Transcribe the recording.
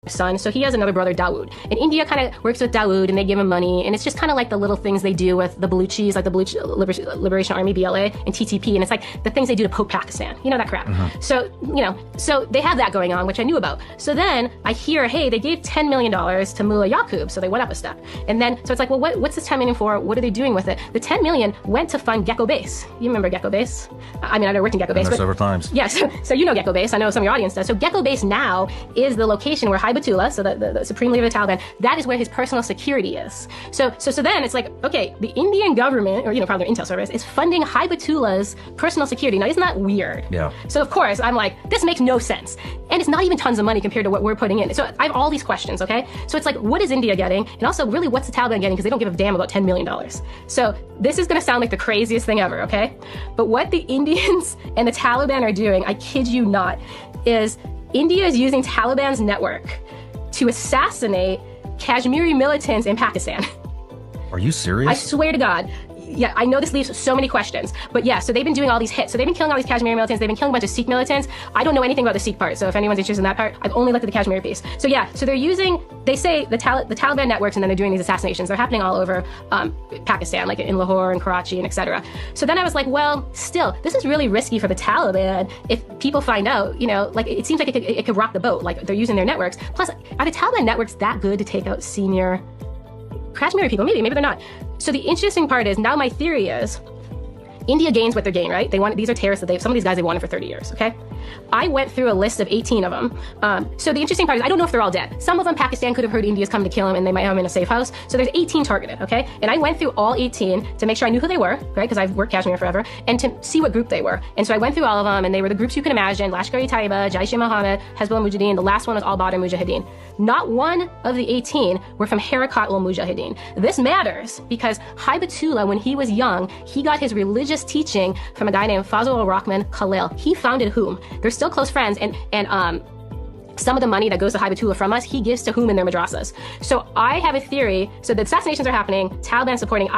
son, so he has another brother, Dawood. And India kind of works with Dawood, and they give him money, and it's just kind of like the little things they do with the Baluchis, like the Baluch Liberation Army, BLA, and TTP, and it's like the things they do to poke Pakistan, you know, that crap. So, so they have that going on, which I knew about. So then I hear, hey, they gave $10 million to Mullah Yaqub, so they went up a step. And then, so it's like, well, what's this $10 million for? What are they doing with it? The $10 million went to fund Gecko Base. You remember Gecko Base? I mean, I never worked in Gecko Base, but several times. Yes, so you know Gecko Base. I know some of your audience does. So Gecko Base now is the location where Haibatullah, so the supreme leader of the Taliban, that is where his personal security is. So then it's like, okay, the Indian government, or probably their intel service, is funding Haibatullah's personal security. Now, isn't that weird? Yeah. So of course, I'm like, this makes no sense. And it's not even tons of money compared to what we're putting in. So I have all these questions, okay? So it's like, what is India getting? And also, really, what's the Taliban getting? Because they don't give a damn about $10 million. So this is gonna sound like the craziest thing ever, okay? But what the Indians and the Taliban are doing, I kid you not, is India is using Taliban's network to assassinate Kashmiri militants in Pakistan. Are you serious? I swear to God. Yeah, I know this leaves so many questions, but yeah, so they've been doing all these hits. So they've been killing all these Kashmiri militants. They've been killing a bunch of Sikh militants. I don't know anything about the Sikh part, so if anyone's interested in that part, I've only looked at the Kashmiri piece. So yeah, so they're using, they say the Taliban networks, and then they're doing these assassinations. They're happening all over Pakistan, like in Lahore and Karachi and etc. So then I was like, well, still, this is really risky for the Taliban. If people find out, like it seems like it could rock the boat. Like they're using their networks. Plus, are the Taliban networks that good to take out senior Kashmiri people? Maybe they're not. So the interesting part is, now my theory is, India gains what they're gaining, right? These are terrorists that some of these guys they've wanted for 30 years, okay? I went through a list of 18 of them. So the interesting part is, I don't know if they're all dead. Some of them, Pakistan could have heard India's coming to kill them, and they might have them in a safe house. So there's 18 targeted, okay? And I went through all 18 to make sure I knew who they were, right? Because I've worked Kashmir forever, and to see what group they were. And so I went through all of them, and they were the groups you can imagine: Lashkar-e-Taiba, Jaish-e-Mohammed, Hezbollah Mujahideen. The last one was Al-Badr Mujahideen. Not one of the 18 were from Harakat al-Mujahideen. This matters because Haibatullah, when he was young, he got his religious teaching from a guy named Fazl al-Rahman Khalil. He founded Hum. They're still close friends, and some of the money that goes to Haibatullah from us, he gives to Hum in their madrasas. So I have a theory. So the assassinations are happening, Taliban supporting.